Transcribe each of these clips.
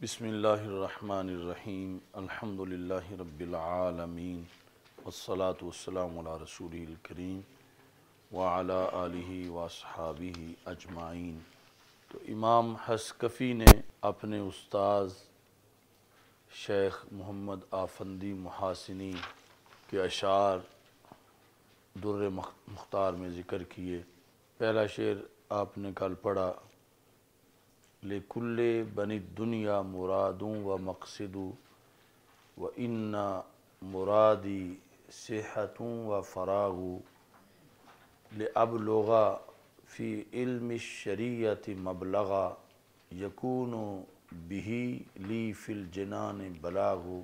بسم اللہ الرحمن الرحیم الحمدللہ رب العالمین والصلاة والسلام علی رسولہ الکریم وعلی آلہ واصحابہ اجمعین۔ تو امام حصکفی نے اپنے استاذ شیخ محمد آفندی محاسنی کے اشعار در مختار میں ذکر کیے۔ پہلا شعر آپ نے کل پڑھا، لِكُلِّ بَنِي الدُّنْيَا مُرَادٌ وَمَقْصِدُ وَإِنَّ مُرَادِي صِحَّةٌ وَفَرَاغُ لِأَبْلُغَ فِي عِلْمِ الشَّرِيعَةِ مَبْلَغًا يَكُونُ بِهِ لِي فِي الْجِنَانِ بَلَاغُ۔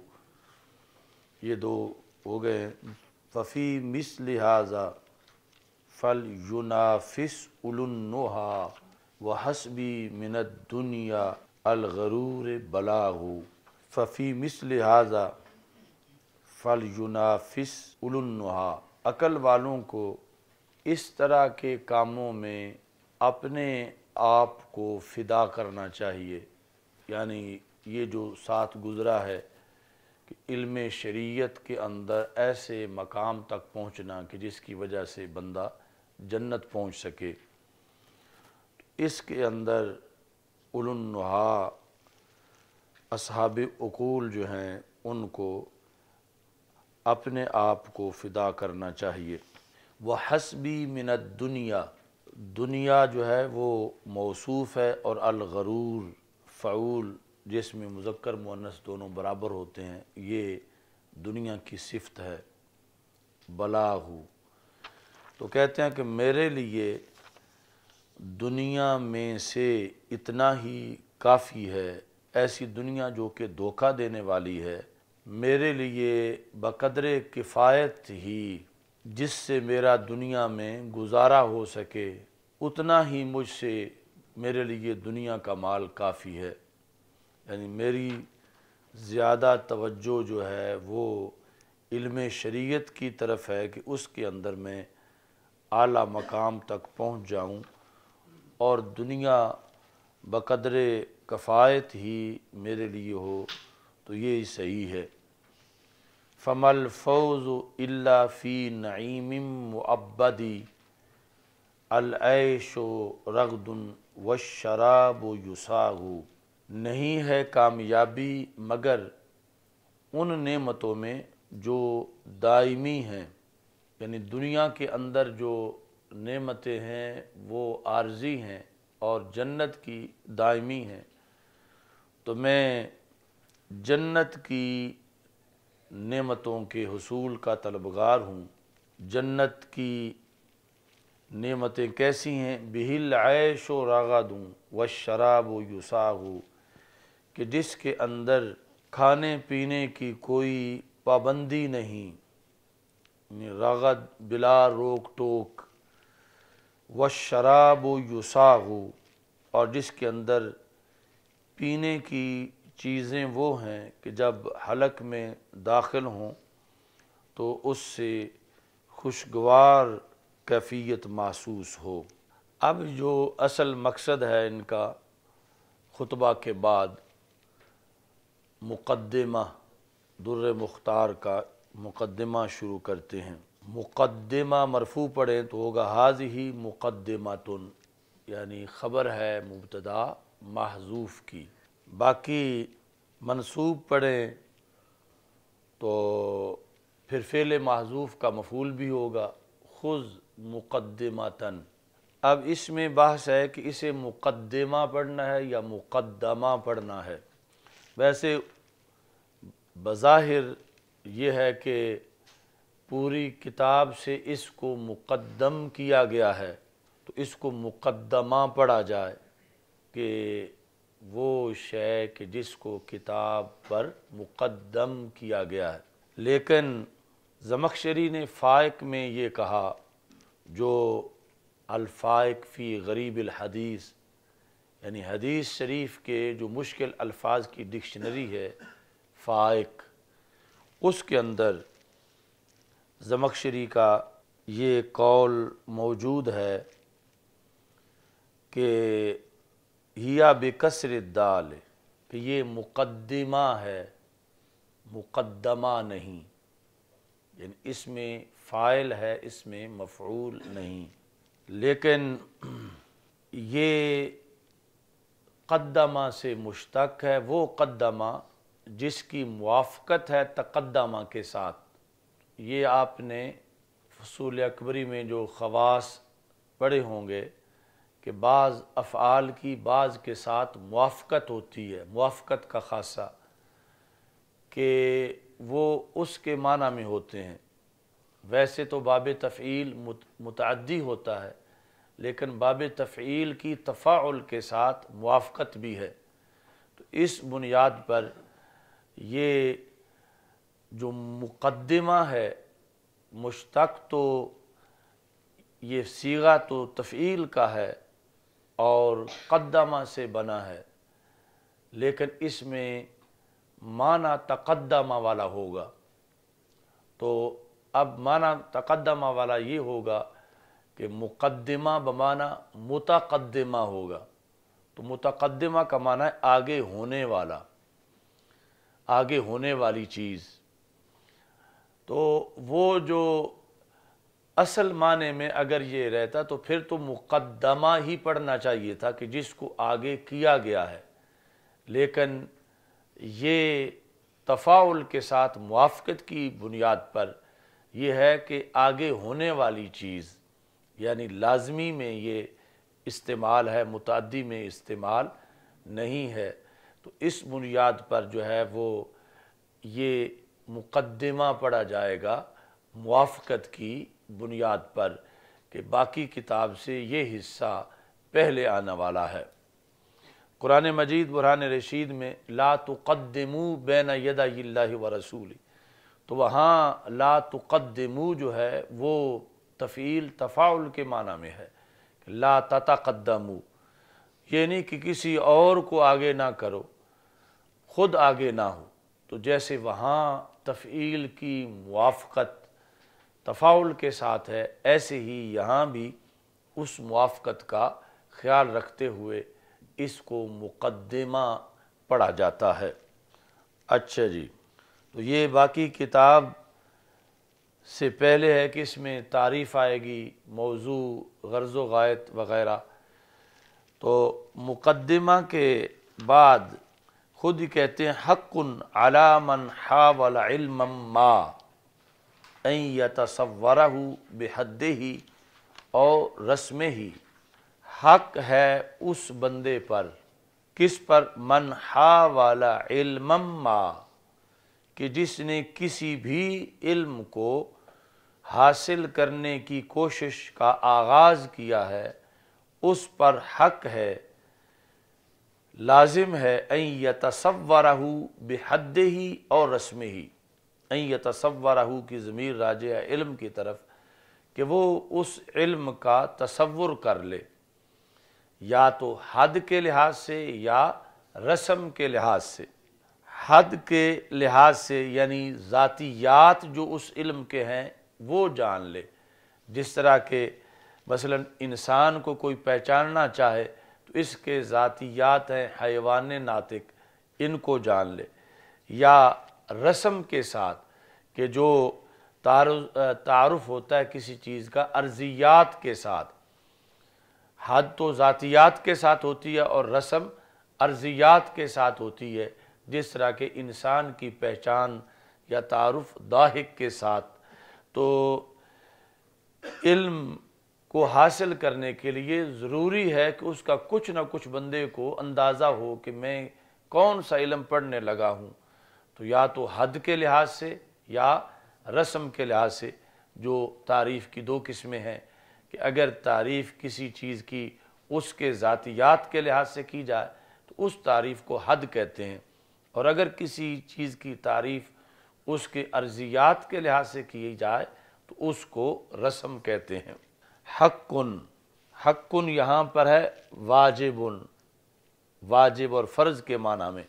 یہ دو ہو گئے۔ فَفِي مِثْلِ هَذَا فَلْيُنَافِسْ أُولُو النُّہَىٰ وَحَسْبِي مِنَ الدُّنْيَا الْغَرُورِ بَلَاغُ۔ فَفِي مِثْلِ هَذَا فَلْيُنَافِسْ أُولُو النُّہَىٰ، عقل والوں کو اس طرح کے کاموں میں اپنے آپ کو فدا کرنا چاہیے۔ یعنی یہ جو ساتھ گزرا ہے کہ علم شریعت کے اندر ایسے مقام تک پہنچنا کہ جس کی وجہ سے بندہ جنت پہنچ سکے، اس کے اندر اولو النہا اصحاب عقول جو ہیں ان کو اپنے آپ کو فدا کرنا چاہیے۔ وَحَسْبِي مِنَ الدُّنْيَا، دنیا جو ہے وہ موصوف ہے، اور الغرور فعول جس میں مذکر مؤنث دونوں برابر ہوتے ہیں، یہ دنیا کی صفت ہے۔ بلاغ، تو کہتے ہیں کہ میرے لیے دنیا میں سے اتنا ہی کافی ہے، ایسی دنیا جو کہ دھوکہ دینے والی ہے، میرے لیے بقدر کفایت ہی جس سے میرا دنیا میں گزارا ہو سکے، اتنا ہی مجھ سے میرے لیے دنیا کا مال کافی ہے۔ یعنی میری زیادہ توجہ جو ہے وہ علم شریعت کی طرف ہے کہ اس کے اندر میں اعلیٰ مقام تک پہنچ جاؤں، اور دنیا بقدر کفایت ہی میرے لیے ہو تو یہ صحیح ہے۔ فَمَا الْفَوْزُ إِلَّا فِي نَعِيمٍ مُؤَبَّدٍ الْعَيْشُ رَغْدٌ وَالشَّرَابُ يُسَاغُ۔ نہیں ہے کامیابی مگر ان نعمتوں میں جو دائمی ہیں، یعنی دنیا کے اندر جو نعمتیں ہیں وہ عارضی ہیں اور جنت کی دائمی ہیں، تو میں جنت کی نعمتوں کے حصول کا طلبگار ہوں۔ جنت کی نعمتیں کیسی ہیں؟ بِهِ الْعَيْشُ رَغَدٌ وَالشَّرَابُ يُسَاغُ، کہ جس کے اندر کھانے پینے کی کوئی پابندی نہیں، رغد بلا روک ٹوک، وَالشَّرَابُ يُسَاغُ، اور جس کے اندر پینے کی چیزیں وہ ہیں کہ جب حلق میں داخل ہوں تو اس سے خوشگوار کیفیت محسوس ہو۔ اب جو اصل مقصد ہے ان کا خطبہ کے بعد، مقدمہ در مختار کا مقدمہ شروع کرتے ہیں۔ مقدمہ مرفوع پڑھیں تو ہوگا ھذہ مقدمۃ، یعنی خبر ہے مبتدا محذوف کی۔ باقی منصوب پڑھیں تو پھر فعل محذوف کا مفعول بھی ہوگا، خذ مقدمۃ۔ اب اس میں بحث ہے کہ اسے مقدمہ پڑھنا ہے یا مقدمہ پڑھنا ہے۔ ویسے بظاہر یہ ہے کہ پوری کتاب سے اس کو مقدم کیا گیا ہے، تو اس کو مقدمہ پڑھا جائے کہ وہ شے کہ جس کو کتاب پر مقدم کیا گیا ہے۔ لیکن زمخشری نے فائق میں یہ کہا، جو الفائق فی غریب الحدیث، یعنی حدیث شریف کے جو مشکل الفاظ کی ڈکشنری ہے فائق، اس کے اندر زمخشری کا یہ قول موجود ہے کہ ہیا بکسر الدال، کہ یہ مقدمہ ہے، مقدمہ نہیں، یعنی اس میں فاعل ہے، اس میں مفعول نہیں۔ لیکن یہ قدمہ سے مشتق ہے، وہ قدمہ جس کی موافقت ہے تقدمہ کے ساتھ۔ یہ آپ نے فصول اکبری میں جو خواص پڑھے ہوں گے کہ بعض افعال کی بعض کے ساتھ موافقت ہوتی ہے، موافقت کا خاصہ، کہ وہ اس کے معنی میں ہوتے ہیں۔ ویسے تو باب تفعیل متعدی ہوتا ہے، لیکن باب تفعیل کی تفاعل کے ساتھ موافقت بھی ہے۔ تو اس بنیاد پر یہ جو مقدمہ ہے مشتق تو یہ صیغہ تو تفعیل کا ہے اور قدمہ سے بنا ہے، لیکن اس میں معنی تقدمہ والا ہوگا۔ تو اب معنی تقدمہ والا یہ ہوگا کہ مقدمہ بمعنی متقدمہ ہوگا۔ تو متقدمہ کا معنی ہے آگے ہونے والا، آگے ہونے والی چیز۔ تو وہ جو اصل معنی میں اگر یہ رہتا تو پھر تو مقدمہ ہی پڑھنا چاہیے تھا کہ جس کو آگے کیا گیا ہے، لیکن یہ تفاعل کے ساتھ موافقت کی بنیاد پر یہ ہے کہ آگے ہونے والی چیز، یعنی لازمی میں یہ استعمال ہے، متعدی میں استعمال نہیں ہے۔ تو اس بنیاد پر جو ہے وہ یہ مقدمہ پڑھا جائے گا موافقت کی بنیاد پر، کہ باقی کتاب سے یہ حصہ پہلے آنے والا ہے۔ قرآن مجید برہان رشید میں لا تقدموا بین یدی اللہ ورسولہ، تو وہاں لا تقدموا جو ہے وہ تفعیل تفاعل کے معنی میں ہے، لا تتقدموا، یعنی کہ کسی اور کو آگے نہ کرو، خود آگے نہ ہو۔ تو جیسے وہاں تفعیل کی موافقت تفاعل کے ساتھ ہے، ایسے ہی یہاں بھی اس موافقت کا خیال رکھتے ہوئے اس کو مقدمہ پڑھا جاتا ہے۔ اچھا جی، تو یہ باقی کتاب سے پہلے ہے کہ اس میں تعریف آئے گی، موضوع، غرض و غایت وغیرہ۔ تو مقدمہ کے بعد خود ہی کہتے ہیں حق علی من حاول علما ما ان یتصورہ بحدہ او رسمہ، حق ہے اس بندے پر، کس پر؟ من حاول علما ما، کہ جس نے کسی بھی علم کو حاصل کرنے کی کوشش کا آغاز کیا ہے، اس پر حق ہے، لازم ہے ان یتصورہ بحدہ اور رسمہ۔ ان یتصورہ کی ضمیر راجع ہے علم کی طرف، کہ وہ اس علم کا تصور کر لے، یا تو حد کے لحاظ سے یا رسم کے لحاظ سے۔ حد کے لحاظ سے یعنی ذاتیات جو اس علم کے ہیں وہ جان لے، جس طرح کہ مثلا انسان کو کوئی پہچاننا چاہے تو اس کے ذاتیات ہیں حیوان ناطق، ان کو جان لے، یا رسم کے ساتھ کہ جو تعارف ہوتا ہے کسی چیز کا ارضیات کے ساتھ۔ حد تو ذاتیات کے ساتھ ہوتی ہے اور رسم ارضیات کے ساتھ ہوتی ہے، جس طرح کہ انسان کی پہچان یا تعارف ضاحک کے ساتھ۔ تو علم کو حاصل کرنے کے لیے ضروری ہے کہ اس کا کچھ نہ کچھ بندے کو اندازہ ہو کہ میں کون سا علم پڑھنے لگا ہوں۔ تو یا تو حد کے لحاظ سے یا رسم کے لحاظ سے، جو تعریف کی دو قسمیں ہیں، کہ اگر تعریف کسی چیز کی اس کے ذاتیات کے لحاظ سے کی جائے تو اس تعریف کو حد کہتے ہیں، اور اگر کسی چیز کی تعریف اس کے ارضیات کے لحاظ سے کی جائے تو اس کو رسم کہتے ہیں۔ حق یہاں پر ہے واجب، واجب اور فرض کے معنی میں۔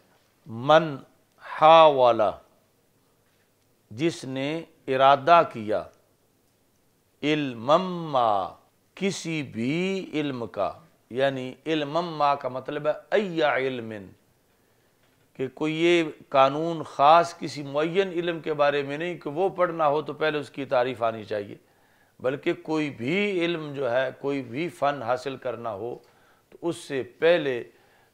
من حاول، جس نے ارادہ کیا، علمم ما، کسی بھی علم کا، یعنی علمم ما کا مطلب ہے ای علم، کہ کوئی یہ قانون خاص کسی معین علم کے بارے میں نہیں کہ وہ پڑھنا ہو تو پہلے اس کی تعریف آنی چاہیے، بلکہ کوئی بھی علم جو ہے، کوئی بھی فن حاصل کرنا ہو تو اس سے پہلے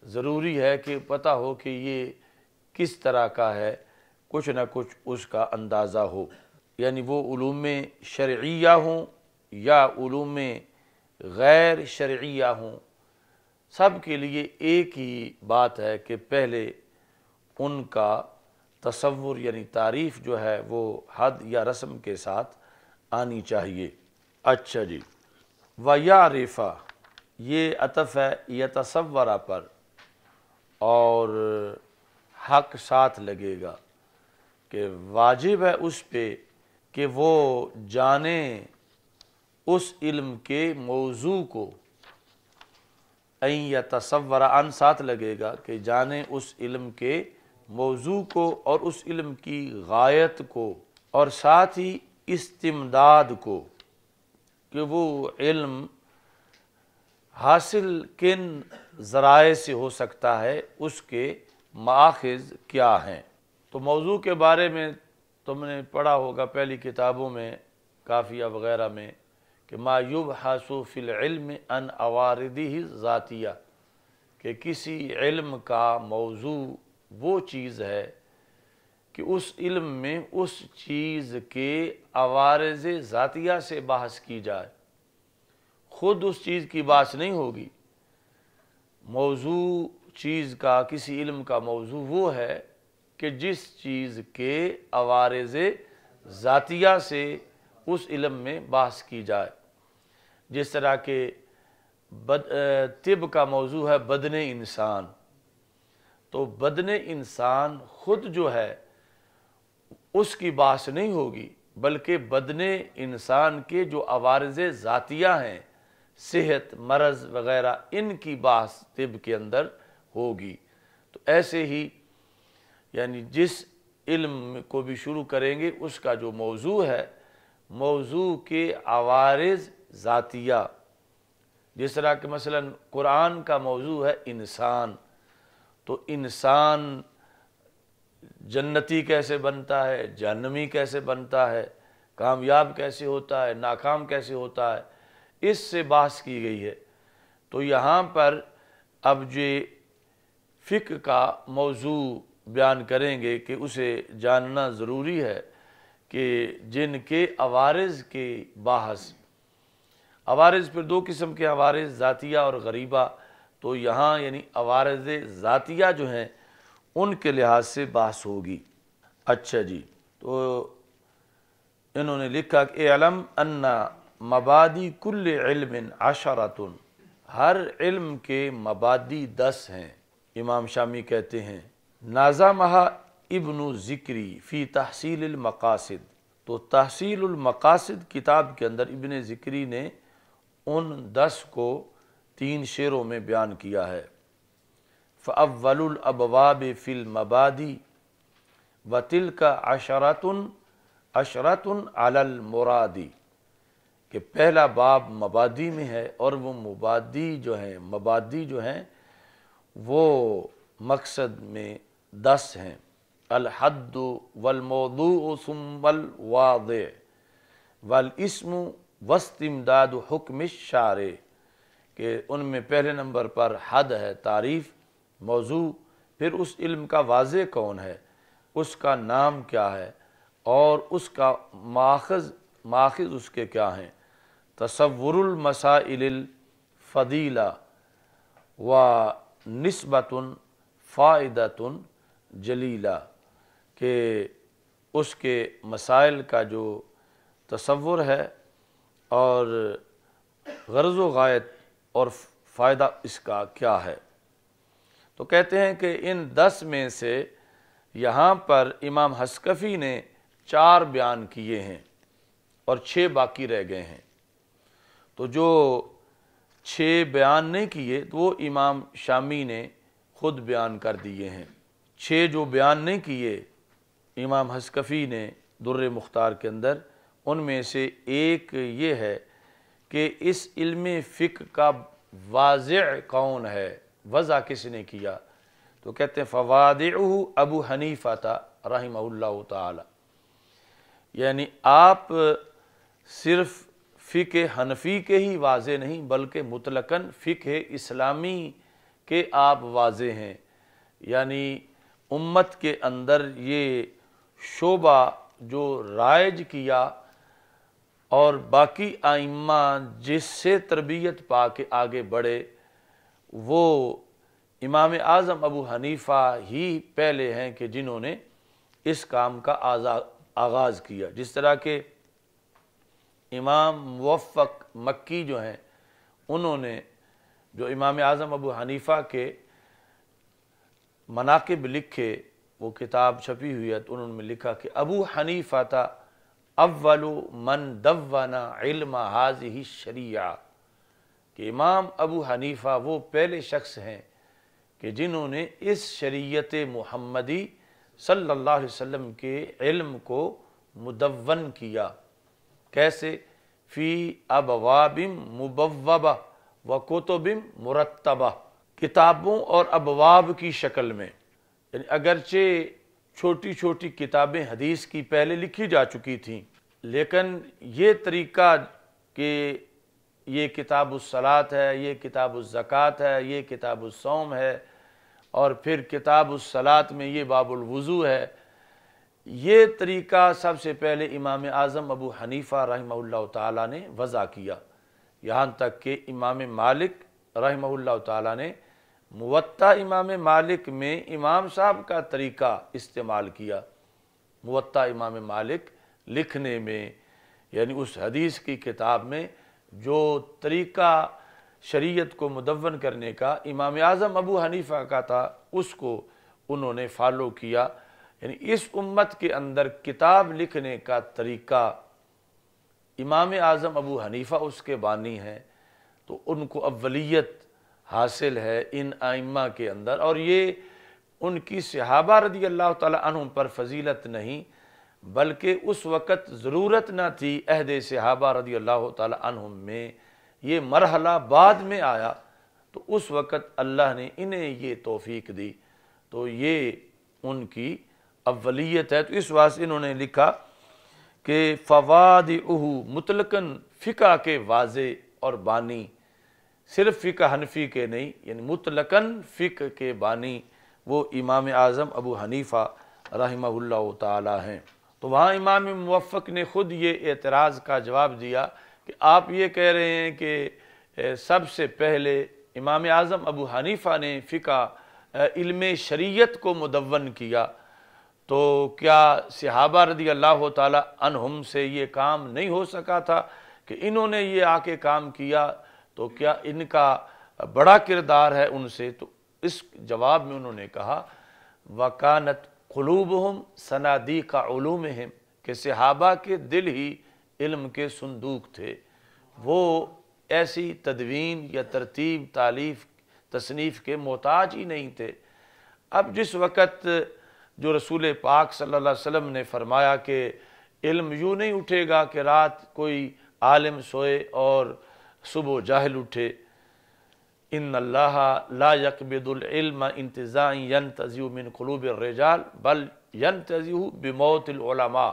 ضروری ہے کہ پتہ ہو کہ یہ کس طرح کا ہے، کچھ نہ کچھ اس کا اندازہ ہو، یعنی وہ علوم شرعیہ ہوں یا علوم غیر شرعیہ ہوں، سب کے لیے ایک ہی بات ہے کہ پہلے ان کا تصور یعنی تعریف جو ہے وہ حد یا رسم کے ساتھ آنی چاہیے۔ اچھا جی، وَيَعْرِفَ یہ عطف ہے یتصورہ پر، اور حق ساتھ لگے گا کہ واجب ہے اس پہ کہ وہ جانے اس علم کے موضوع کو، این یتصور ان ساتھ لگے گا کہ جانے اس علم کے موضوع کو اور اس علم کی غایت کو، اور ساتھ ہی استمداد کو کہ وہ علم حاصل کن ذرائع سے ہو سکتا ہے، اس کے مآخذ کیا ہیں۔ تو موضوع کے بارے میں تم نے پڑھا ہوگا پہلی کتابوں میں، کافیہ وغیرہ میں، کہ ما یبحث فی العلم عن عوارضہ ذاتیہ، کہ کسی علم کا موضوع وہ چیز ہے کہ اس علم میں اس چیز کے عوارض ذاتیہ سے بحث کی جائے، خود اس چیز کی بحث نہیں ہوگی۔ موضوع چیز کا، کسی علم کا موضوع وہ ہے کہ جس چیز کے عوارض ذاتیہ سے اس علم میں بحث کی جائے، جس طرح کہ طب کا موضوع ہے بدن انسان، تو بدن انسان خود جو ہے اس کی بحث نہیں ہوگی، بلکہ بدن انسان کے جو عوارض ذاتیہ ہیں، صحت، مرض وغیرہ، ان کی بحث طب کے اندر ہوگی۔ تو ایسے ہی یعنی جس علم کو بھی شروع کریں گے اس کا جو موضوع ہے، موضوع کے عوارض ذاتیہ، جس طرح کہ مثلا قرآن کا موضوع ہے انسان، تو انسان جنتی کیسے بنتا ہے، جہنمی کیسے بنتا ہے، کامیاب کیسے ہوتا ہے، ناکام کیسے ہوتا ہے، اس سے بحث کی گئی ہے۔ تو یہاں پر اب جو فقہ کا موضوع بیان کریں گے کہ اسے جاننا ضروری ہے کہ جن کے عوارض کے بحث، عوارض پھر دو قسم کے عوارض، ذاتیہ اور غریبہ، تو یہاں یعنی عوارض ذاتیہ جو ہیں ان کے لحاظ سے بحث ہوگی۔ اچھا جی، تو انہوں نے لکھا کہ اعلم ان مبادی کل علم عشرۃ، ہر علم کے مبادی 10 ہیں۔ امام شامی کہتے ہیں ناظمہا ابن ذکری فی تحصیل المقاصد، تو تحصیل المقاصد کتاب کے اندر ابن ذکری نے ان 10 کو 3 شعروں میں بیان کیا ہے۔ فَأَوَّلُ الْأَبْوَابِ فِي الْمَبَادِي وَتِلْكَ عَشْرَةٌ عَلَى الْمُرَادِ، کہ پہلا باب مبادی میں ہے، اور وہ مبادی جو ہیں وہ مقصد میں 10 ہیں۔ الحد والموضوع ثم الواضع والاسم واستمداد حکم الشارع، کہ ان میں پہلے نمبر پر حد ہے، تعریف، موضوع، پھر اس علم کا واضع کون ہے، اس کا نام کیا ہے، اور اس کا ماخذ اس کے کیا ہیں۔ تصور المسائل الفضیلہ و نسبۃ فائدۃ جلیلہ، کہ اس کے مسائل کا جو تصور ہے اور غرض و غایت اور فائدہ اس کا کیا ہے۔ تو کہتے ہیں کہ ان 10 میں سے یہاں پر امام حسکفی نے 4 بیان کیے ہیں اور 6 باقی رہ گئے ہیں۔ تو جو 6 بیان نہیں کیے تو وہ امام شامی نے خود بیان کر دیے ہیں۔ 6 جو بیان نہیں کیے امام حسکفی نے در مختار کے اندر، ان میں سے ایک یہ ہے کہ اس علم فقہ کا واضع کون ہے، وضع کس نے کیا۔ تو تو کہتے ہیں فوادعہ ابو حنیفہ رحمہ اللہ تعالی، یعنی آپ صرف فقہ حنفی کے ہی واضح نہیں بلکہ مطلقاً فقہ اسلامی کے آپ واضح ہیں، یعنی امت کے اندر یہ شعبہ جو رائج کیا اور باقی ائمہ جس سے تربیت پا کے آگے بڑھے وہ امام اعظم ابو حنیفہ ہی پہلے ہیں کہ جنہوں نے اس کام کا آغاز کیا۔ جس طرح کہ امام موفق مکی جو ہیں انہوں نے جو امام اعظم ابو حنیفہ کے مناقب لکھے، وہ کتاب چھپی ہوئی ہے، تو انہوں نے لکھا کہ ابو حنیفہ اول من دون علم هذه الشریعہ، کہ امام ابو حنیفہ وہ پہلے شخص ہیں کہ جنہوں نے اس شریعت محمدی صلی اللہ علیہ وسلم کے علم کو مدون کیا۔ کیسے؟ فی ابواب مبوبہ و کتب مرتبہ، کتابوں اور ابواب کی شکل میں، یعنی اگرچہ چھوٹی چھوٹی کتابیں حدیث کی پہلے لکھی جا چکی تھیں، لیکن یہ طریقہ کہ یہ کتاب الصلاۃ ہے، یہ کتاب الزکوٰۃ ہے، یہ کتاب الصوم ہے، اور پھر کتاب الصلاۃ میں یہ باب الوضو ہے، یہ طریقہ سب سے پہلے امام اعظم ابو حنیفہ رحمہ اللہ تعالیٰ نے وضع کیا، یہاں تک کہ امام مالک رحمہ اللہ تعالیٰ نے موطا امام مالک میں امام صاحب کا طریقہ استعمال کیا۔ موطا امام مالک لکھنے میں، یعنی اس حدیث کی کتاب میں جو طریقہ شریعت کو مدون کرنے کا امام اعظم ابو حنیفہ کا تھا، اس کو انہوں نے فالو کیا۔ یعنی اس امت کے اندر کتاب لکھنے کا طریقہ امام اعظم ابو حنیفہ اس کے بانی ہیں، تو ان کو اولیت حاصل ہے ان ائمہ کے اندر، اور یہ ان کی صحابہ رضی اللہ تعالی عنہم پر فضیلت نہیں بلکہ اس وقت ضرورت نہ تھی عہد صحابہ رضی اللہ تعالی عنہم میں، یہ مرحلہ بعد میں آیا، تو اس وقت اللہ نے انہیں یہ توفیق دی، تو یہ ان کی اولیت ہے۔ تو اس واسطے انہوں نے لکھا کہ فوادعہ مطلقاً فقہ کے واضح اور بانی، صرف فقہ حنفی کے نہیں، یعنی مطلقاً فقہ کے بانی وہ امام اعظم ابو حنیفہ رحمہ اللہ تعالی ہیں۔ تو وہاں امام موفق نے خود یہ اعتراض کا جواب دیا کہ آپ یہ کہہ رہے ہیں کہ سب سے پہلے امام اعظم ابو حنیفہ نے فقہ علم شریعت کو مدون کیا، تو کیا صحابہ رضی اللہ تعالی عنہم سے یہ کام نہیں ہو سکا تھا کہ انہوں نے یہ آ کے کام کیا، تو کیا ان کا بڑا کردار ہے ان سے؟ تو اس جواب میں انہوں نے کہا وَكَانَتْ قُلُوبُهُمْ صَنَادِيقَ عُلُومِهِمْ، کہ صحابہ کے دل ہی علم کے صندوق تھے، وہ ایسی تدوین یا ترتیب تالیف تصنیف کے محتاج ہی نہیں تھے۔ اب جس وقت جو رسول پاک صلی اللہ علیہ وسلم نے فرمایا کہ علم یوں نہیں اٹھے گا کہ رات کوئی عالم سوئے اور صبح جاہل اٹھے، ان اللہ لا یقبض العلم انتزاعا ینتزع من قلوب الرجال بل ینتزع بموت العلماء،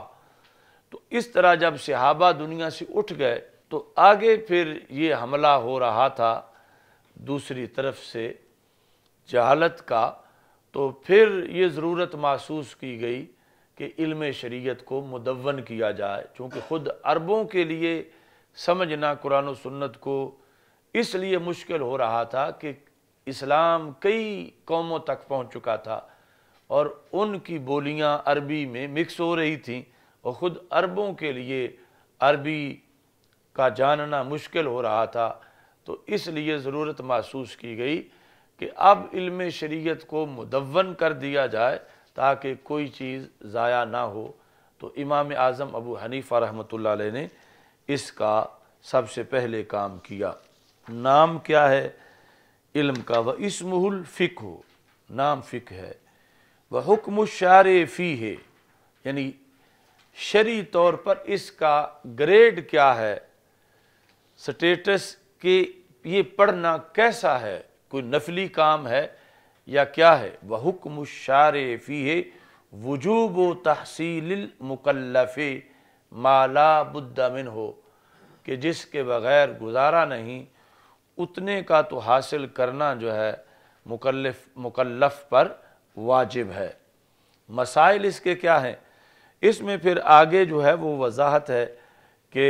تو اس طرح جب صحابہ دنیا سے اٹھ گئے تو آگے پھر یہ حملہ ہو رہا تھا دوسری طرف سے جہالت کا، تو پھر یہ ضرورت محسوس کی گئی کہ علم شریعت کو مدون کیا جائے، چونکہ خود عربوں کے لیے سمجھنا قرآن و سنت کو اس لیے مشکل ہو رہا تھا کہ اسلام کئی قوموں تک پہنچ چکا تھا اور ان کی بولیاں عربی میں مکس ہو رہی تھیں، اور خود عربوں کے لیے عربی کا جاننا مشکل ہو رہا تھا، تو اس لیے ضرورت محسوس کی گئی کہ اب علم شریعت کو مدون کر دیا جائے تاکہ کوئی چیز ضائع نہ ہو۔ تو امام اعظم ابو حنیفہ رحمۃ اللہ علیہ نے اس کا سب سے پہلے کام کیا۔ نام کیا ہے علم کا؟ وَاسْمُهُ الْفِقْهُ، نام فقہ ہے۔ وَحُكْمُ الشَّارِعِ فِيهِ، یعنی شرعی طور پر اس کا گریڈ کیا ہے، سٹیٹس کہ یہ پڑھنا کیسا ہے، کوئی نفلی کام ہے یا کیا ہے؟ وَحُکْمُ الشَّارِعِ فِيهِ وُجُوبُ تَحْصِيلِ الْمُكَلَّفِ مَا لَا بُدَّ مِنْهُ، کہ جس کے بغیر گزارا نہیں اتنے کا تو حاصل کرنا جو ہے مکلف پر واجب ہے۔ مسائل اس کے کیا ہیں؟ اس میں پھر آگے جو ہے وہ وضاحت ہے کہ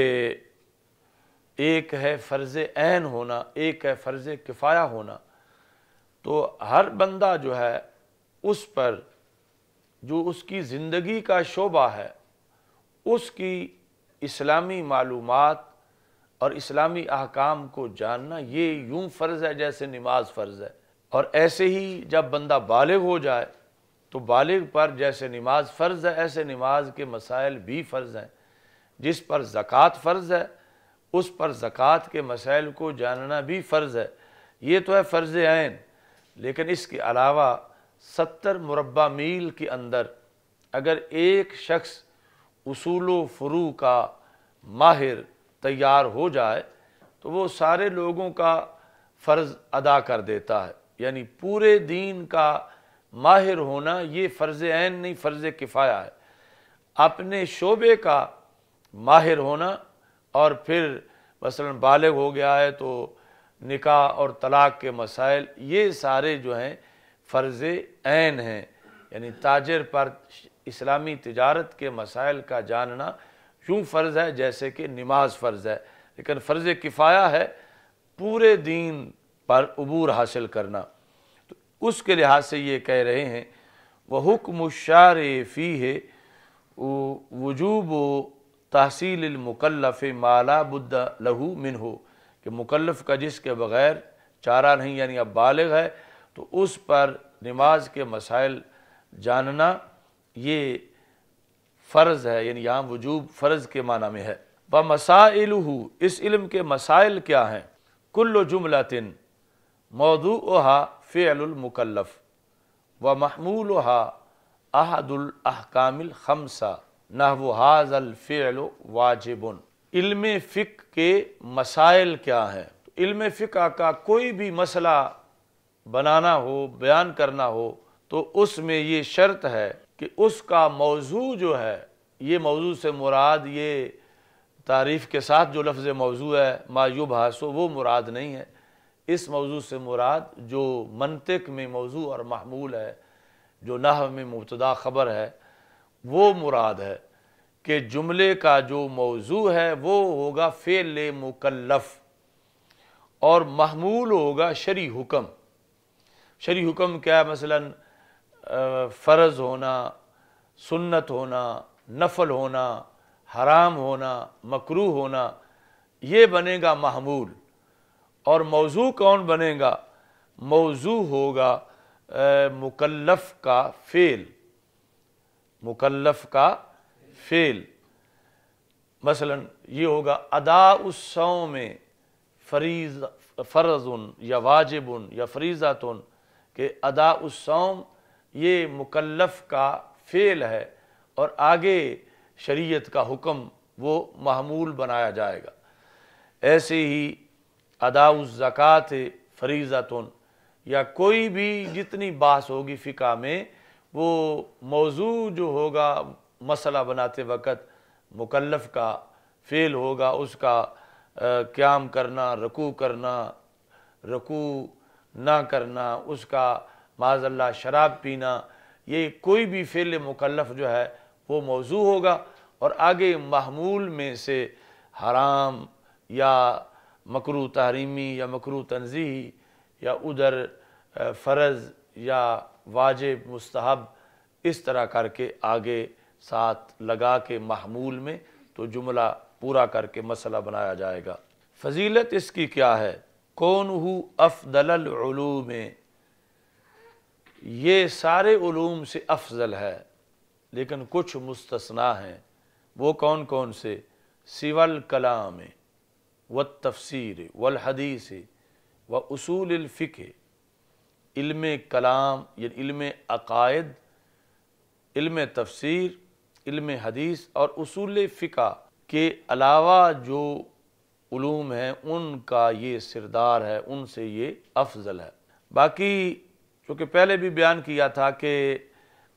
ایک ہے فرض عین ہونا، ایک ہے فرض کفایہ ہونا۔ تو ہر بندہ جو ہے اس پر جو اس کی زندگی کا شعبہ ہے، اس کی اسلامی معلومات اور اسلامی احکام کو جاننا یہ یوں فرض ہے جیسے نماز فرض ہے۔ اور ایسے ہی جب بندہ بالغ ہو جائے تو بالغ پر جیسے نماز فرض ہے ایسے نماز کے مسائل بھی فرض ہیں۔ جس پر زکوٰۃ فرض ہے اس پر زکوٰۃ کے مسائل کو جاننا بھی فرض ہے۔ یہ تو ہے فرض عین، لیکن اس کے علاوہ 70 مربع میل کے اندر اگر ایک شخص اصول و فروع کا ماہر تیار ہو جائے تو وہ سارے لوگوں کا فرض ادا کر دیتا ہے۔ یعنی پورے دین کا ماہر ہونا یہ فرض عین نہیں، فرض کفایہ ہے۔ اپنے شعبے کا ماہر ہونا، اور پھر مثلا بالغ ہو گیا ہے تو نکاح اور طلاق کے مسائل یہ سارے جو ہیں فرض عین ہیں۔ یعنی تاجر پر اسلامی تجارت کے مسائل کا جاننا یوں فرض ہے جیسے کہ نماز فرض ہے، لیکن فرض کفایہ ہے پورے دین پر عبور حاصل کرنا۔ تو اس کے لحاظ سے یہ کہہ رہے ہیں وَحُکْمُ الشَّارِعِ فِيهِ وُجُوبُ تحصیل المکلف ما لا بد لہ منہ، کہ مکلف کا جس کے بغیر چارہ نہیں، یعنی اب بالغ ہے تو اس پر نماز کے مسائل جاننا یہ فرض ہے، یعنی یہاں وجوب فرض کے معنی میں ہے۔ وَمَسَائِلُهُ، اس علم کے مسائل کیا ہیں؟ کل جملۃ موضوعها فعل المکلف ومحمولها احد الاحکام الخمسہ نحو هذا الفعل واجب۔ علم فقہ کے مسائل کیا ہیں؟ علم فقہ کا کوئی بھی مسئلہ بنانا ہو، بیان کرنا ہو تو اس میں یہ شرط ہے کہ اس کا موضوع جو ہے، یہ موضوع سے مراد یہ تعریف کے ساتھ جو لفظ موضوع ہے ما یبحث وہ مراد نہیں ہے۔ اس موضوع سے مراد جو منطق میں موضوع اور محمول ہے، جو نحو میں مبتدا خبر ہے، وہ مراد ہے کہ جملے کا جو موضوع ہے وہ ہوگا فعل مکلف، اور محمول ہوگا شرعی حکم۔ شرعی حکم کیا ہے؟ مثلا فرض ہونا، سنت ہونا، نفل ہونا، حرام ہونا، مکروہ ہونا، یہ بنے گا محمول۔ اور موضوع کون بنے گا؟ موضوع ہوگا مکلف کا فعل، مکلف کا فعل۔ مثلا یہ ہوگا اداء الصوم فرض یا واجب یا فریضۃ، کہ اداء الصوم یہ مکلف کا فعل ہے اور آگے شریعت کا حکم وہ محمول بنایا جائے گا۔ ایسے ہی اداء الزکوٰۃ فریضۃ، یا کوئی بھی جتنی بحث ہوگی فقہ میں وہ موضوع جو ہوگا مسئلہ بناتے وقت مکلف کا فعل ہوگا، اس کا قیام کرنا، رکوع کرنا، رکوع نہ کرنا، اس کا معاذ اللہ شراب پینا، یہ کوئی بھی فعل مکلف جو ہے وہ موضوع ہوگا، اور آگے محمول میں سے حرام یا مکروہ تحریمی یا مکروہ تنزیہی یا ادھر فرض یا واجب مستحب اس طرح کر کے آگے ساتھ لگا کے محمول میں تو جملہ پورا کر کے مسئلہ بنایا جائے گا۔ فضیلت اس کی کیا ہے؟ کونہ افضل العلوم، یہ سارے علوم سے افضل ہے، لیکن کچھ مستثنیٰ ہیں۔ وہ کون کون سے؟ سوى الکلام والتفسیر والحدیث واصول الفقہ، علم کلام یعنی علم عقائد، علم تفسیر، علم حدیث اور اصول فقہ کے علاوہ جو علوم ہیں ان کا یہ سردار ہے، ان سے یہ افضل ہے۔ باقی چونکہ پہلے بھی بیان کیا تھا کہ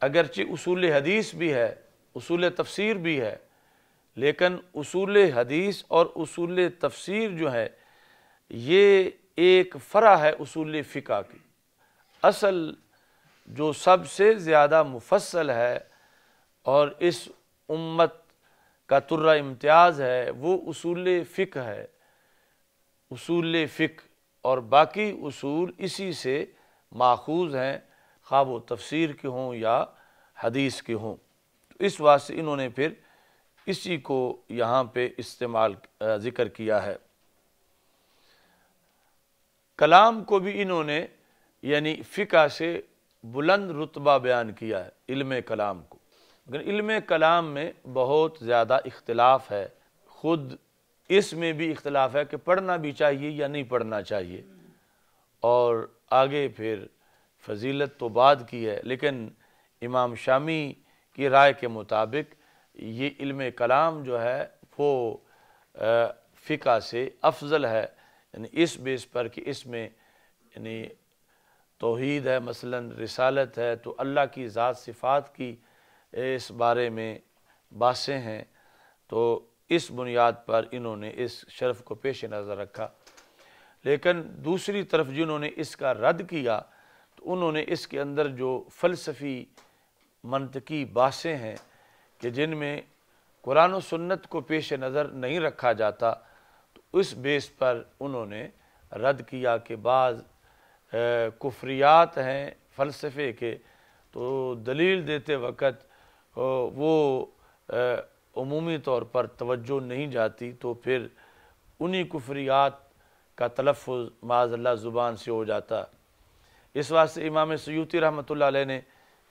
اگرچہ اصول حدیث بھی ہے، اصول تفسیر بھی ہے، لیکن اصول حدیث اور اصول تفسیر جو ہے یہ ایک فرع ہے اصول فقہ کی۔ اصل جو سب سے زیادہ مفصل ہے اور اس امت کا ترہ امتیاز ہے وہ اصول فقہ ہے۔ اصول فقہ اور باقی اصول اسی سے ماخوذ ہیں، خواہ وہ تفسیر کے ہوں یا حدیث کے ہوں۔ تو اس واسطے انہوں نے پھر اسی کو یہاں پہ استعمال ذکر کیا ہے۔ کلام کو بھی انہوں نے یعنی فقہ سے بلند رتبہ بیان کیا ہے، علم کلام کو، لیکن علم کلام میں بہت زیادہ اختلاف ہے، خود اس میں بھی اختلاف ہے کہ پڑھنا بھی چاہیے یا نہیں پڑھنا چاہیے، اور آگے پھر فضیلت تو بعد کی ہے، لیکن امام شامی کی رائے کے مطابق یہ علم کلام جو ہے وہ فقہ سے افضل ہے، یعنی اس بیس پر کہ اس میں یعنی توحید ہے، مثلا رسالت ہے، تو اللہ کی ذات صفات کی اس بارے میں باتیں ہیں، تو اس بنیاد پر انہوں نے اس شرف کو پیش نظر رکھا۔ لیکن دوسری طرف جنہوں نے اس کا رد کیا تو انہوں نے اس کے اندر جو فلسفی منطقی باتیں ہیں کہ جن میں قرآن و سنت کو پیش نظر نہیں رکھا جاتا، تو اس بیس پر انہوں نے رد کیا کہ بعض کفریات ہیں فلسفے کے، تو دلیل دیتے وقت وہ عمومی طور پر توجہ نہیں جاتی، تو پھر انہی کفریات کا تلفظ معاذ اللہ زبان سے ہو جاتا۔ اس واسطے امام سیوطی رحمۃ اللہ علیہ نے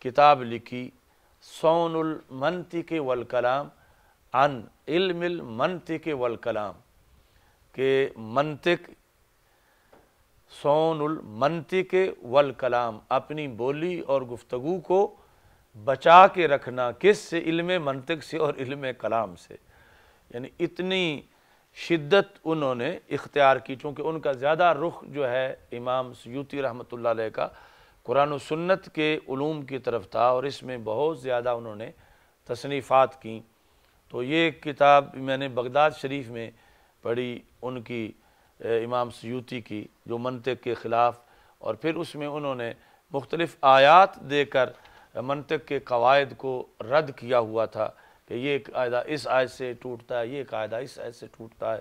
کتاب لکھی صون المنطق والکلام عن علم المنطق والکلام، کہ منطق، صون المنطق والکلام، اپنی بولی اور گفتگو کو بچا کے رکھنا، کس سے؟ علم منطق سے اور علم کلام سے، یعنی اتنی شدت انہوں نے اختیار کی، چونکہ ان کا زیادہ رخ جو ہے امام سیوطی رحمۃ اللہ علیہ کا قرآن و سنت کے علوم کی طرف تھا، اور اس میں بہت زیادہ انہوں نے تصنیفات کیں۔ تو یہ کتاب میں نے بغداد شریف میں پڑھی ان کی، امام سیوطی کی، جو منطق کے خلاف، اور پھر اس میں انہوں نے مختلف آیات دے کر منطق کے قواعد کو رد کیا ہوا تھا کہ یہ قاعدہ اس آیت سے ٹوٹتا ہے، یہ قاعدہ اس آیت سے ٹوٹتا ہے۔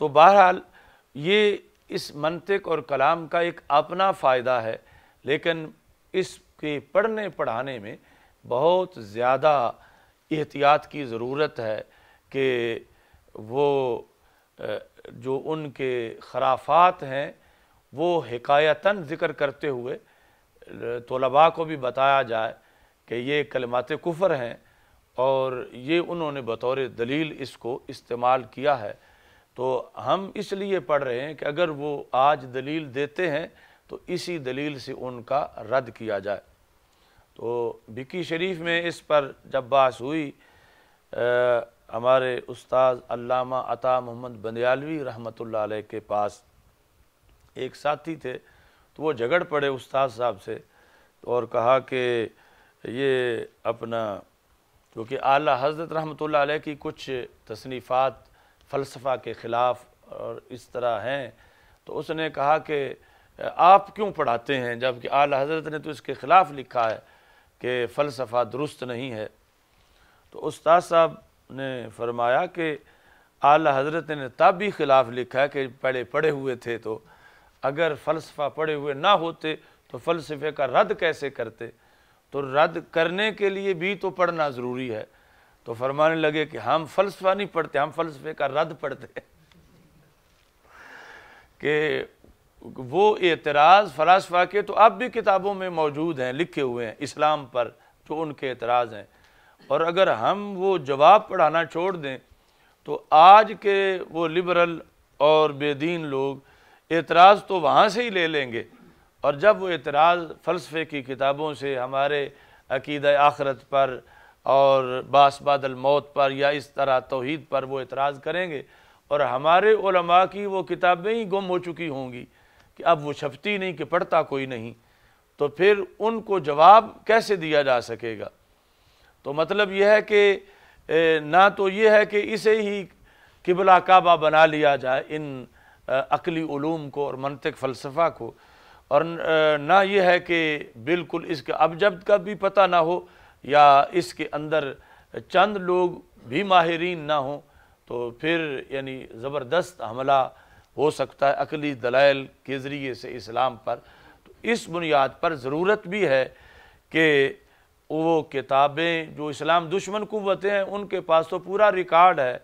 تو بہرحال یہ اس منطق اور کلام کا ایک اپنا فائدہ ہے، لیکن اس کے پڑھنے پڑھانے میں بہت زیادہ احتیاط کی ضرورت ہے کہ وہ جو ان کے خرافات ہیں وہ حکایتاً ذکر کرتے ہوئے طلباء کو بھی بتایا جائے کہ یہ کلمات کفر ہیں، اور یہ انہوں نے بطور دلیل اس کو استعمال کیا ہے۔ تو ہم اس لیے پڑھ رہے ہیں کہ اگر وہ آج دلیل دیتے ہیں تو اسی دلیل سے ان کا رد کیا جائے۔ تو بکی شریف میں اس پر جب بحث ہوئی، ہمارے استاذ علامہ عطا محمد بندیالوی رحمۃ اللہ علیہ کے پاس ایک ساتھی تھے، تو وہ جھگڑ پڑے استاد صاحب سے اور کہا کہ یہ اپنا، کیونکہ اعلیٰ حضرت رحمۃ اللہ علیہ کی کچھ تصنیفات فلسفہ کے خلاف اور اس طرح ہیں، تو اس نے کہا کہ آپ کیوں پڑھاتے ہیں جبکہ اعلیٰ حضرت نے تو اس کے خلاف لکھا ہے کہ فلسفہ درست نہیں ہے۔ تو استاد صاحب نے فرمایا کہ اعلیٰ حضرت نے تب بھی خلاف لکھا ہے کہ پڑھے ہوئے تھے، تو اگر فلسفہ پڑھے ہوئے نہ ہوتے تو فلسفے کا رد کیسے کرتے؟ تو رد کرنے کے لیے بھی تو پڑھنا ضروری ہے۔ تو فرمانے لگے کہ ہم فلسفہ نہیں پڑھتے، ہم فلسفے کا رد پڑھتے ہیں۔ کہ وہ اعتراض فلاسفہ کے تو اب بھی کتابوں میں موجود ہیں، لکھے ہوئے ہیں اسلام پر جو ان کے اعتراض ہیں، اور اگر ہم وہ جواب پڑھانا چھوڑ دیں تو آج کے وہ لبرل اور بے دین لوگ اعتراض تو وہاں سے ہی لے لیں گے، اور جب وہ اعتراض فلسفے کی کتابوں سے ہمارے عقیدہ آخرت پر اور بعث بعد الموت پر یا اس طرح توحید پر وہ اعتراض کریں گے، اور ہمارے علماء کی وہ کتابیں ہی گم ہو چکی ہوں گی کہ اب وہ چھپتی نہیں، کہ پڑھتا کوئی نہیں، تو پھر ان کو جواب کیسے دیا جا سکے گا؟ تو مطلب یہ ہے کہ نہ تو یہ ہے کہ اسے ہی قبلہ کعبہ بنا لیا جائے ان عقلی علوم کو اور منطق فلسفہ کو، اور نہ یہ ہے کہ بالکل اس کا ابجد کا بھی پتہ نہ ہو یا اس کے اندر چند لوگ بھی ماہرین نہ ہوں، تو پھر یعنی زبردست حملہ ہو سکتا ہے عقلی دلائل کے ذریعے سے اسلام پر۔ تو اس بنیاد پر ضرورت بھی ہے کہ وہ کتابیں جو اسلام دشمن قوتیں ہیں ان کے پاس تو پورا ریکارڈ ہے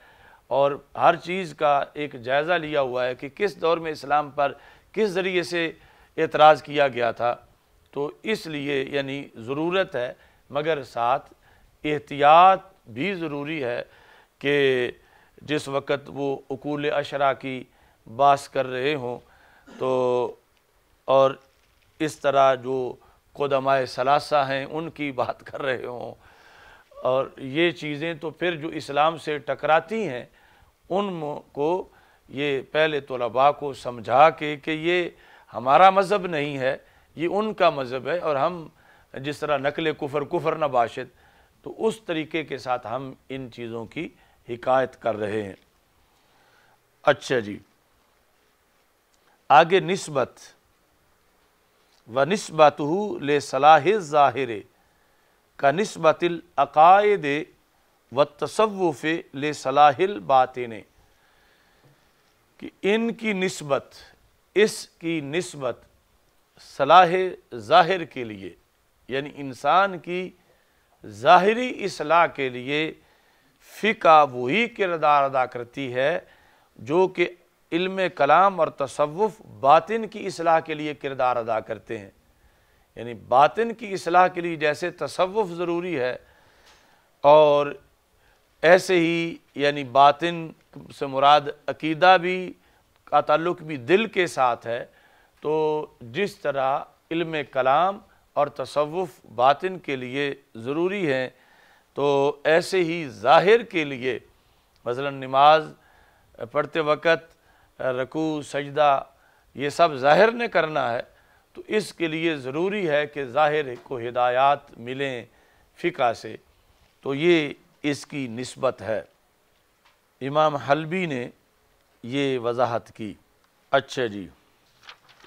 اور ہر چیز کا ایک جائزہ لیا ہوا ہے کہ کس دور میں اسلام پر کس ذریعے سے اعتراض کیا گیا تھا، تو اس لیے یعنی ضرورت ہے، مگر ساتھ احتیاط بھی ضروری ہے کہ جس وقت وہ اقول عشرہ کی بحث کر رہے ہوں تو اور اس طرح جو قدماء ثلاثہ ہیں ان کی بات کر رہے ہوں، اور یہ چیزیں تو پھر جو اسلام سے ٹکراتی ہیں ان کو یہ پہلے طلباء کو سمجھا کہ یہ ہمارا مذہب نہیں ہے، یہ ان کا مذہب ہے، اور ہم جس طرح نقل کفر نہ باشد، تو اس طریقے کے ساتھ ہم ان چیزوں کی حکایت کر رہے ہیں۔ اچھا جی، آگے نسبت وَنِسْبَتُهُ لِصَلَاحِ الظَّاهِرِ كَنِسْبَةِ الْعَقَائِدِ وَالتَّصَوُّفِ لِصَلَاحِ الْبَاطِنِ، کہ ان کی نسبت، اس کی نسبت صلاح ظاہر کے لیے، یعنی انسان کی ظاہری اصلاح کے لیے فقہ وہی کردار ادا کرتی ہے جو کہ علم کلام اور تصوف باطن کی اصلاح کے لیے کردار ادا کرتے ہیں۔ یعنی باطن کی اصلاح کے لیے جیسے تصوف ضروری ہے، اور ایسے ہی یعنی باطن سے مراد عقیدہ بھی کا تعلق بھی دل کے ساتھ ہے، تو جس طرح علم کلام اور تصوف باطن کے لیے ضروری ہیں، تو ایسے ہی ظاہر کے لیے مثلا نماز پڑھتے وقت رکوع سجدہ یہ سب ظاہر نے کرنا ہے، تو اس کے لیے ضروری ہے کہ ظاہر کو ہدایات ملیں فقہ سے، تو یہ اس کی نسبت ہے۔ امام حلبی نے یہ وضاحت کی۔ اچھا جی،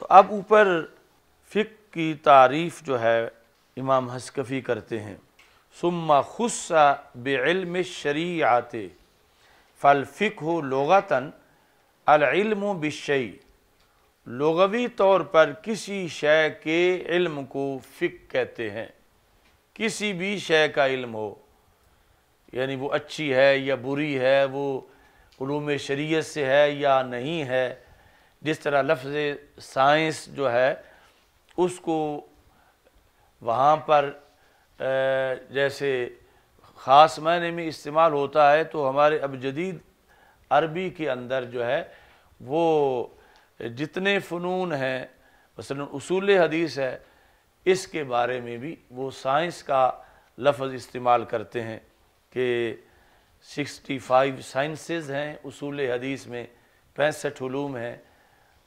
تو اب اوپر فقہ کی تعریف جو ہے امام حسکفی کرتے ہیں، ثم خص بعلم الشریعۃ فالفقہ لغتاً العلم بالشیء، لغوی طور پر کسی شے کے علم کو فقہ کہتے ہیں، کسی بھی شے کا علم ہو، یعنی وہ اچھی ہے یا بری ہے، وہ علوم شریعت سے ہے یا نہیں ہے۔ جس طرح لفظ سائنس جو ہے اس کو وہاں پر جیسے خاص معنی میں استعمال ہوتا ہے، تو ہمارے اب جدید عربی کے اندر جو ہے وہ جتنے فنون ہیں، مثلا اصول حدیث ہے، اس کے بارے میں بھی وہ سائنس کا لفظ استعمال کرتے ہیں کہ 65 سائنسز ہیں اصول حدیث میں، 65 علوم ہیں،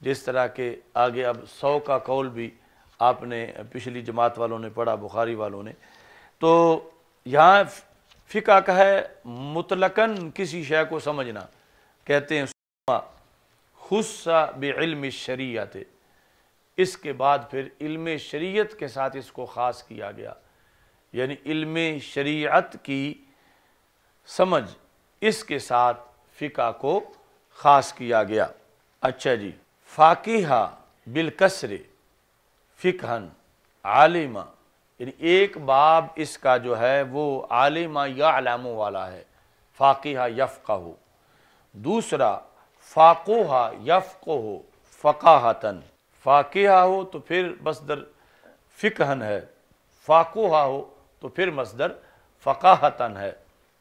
جس طرح کہ آگے اب 100 کا قول بھی آپ نے پچھلی جماعت والوں نے پڑھا، بخاری والوں نے۔ تو یہاں فقہ کا ہے مطلقاً کسی شے کو سمجھنا، کہتے ہیں خص بعلم الشریعۃ، اس کے بعد پھر علم شریعت کے ساتھ اس کو خاص کیا گیا، یعنی علم شریعت کی سمجھ اس کے ساتھ فقہ کو خاص کیا گیا۔ اچھا جی، فاقیہ بالکسر فقہن عالمہ، یعنی ایک باب اس کا جو ہے وہ عالمہ یعلم والا ہے، فاقیہ یفقہ، دوسرا فاقوہ یفقہ فقاہتن، فاقیہ ہو تو پھر مصدر فقہن ہے، فاقوہ ہو تو پھر مصدر فقاہتن ہے۔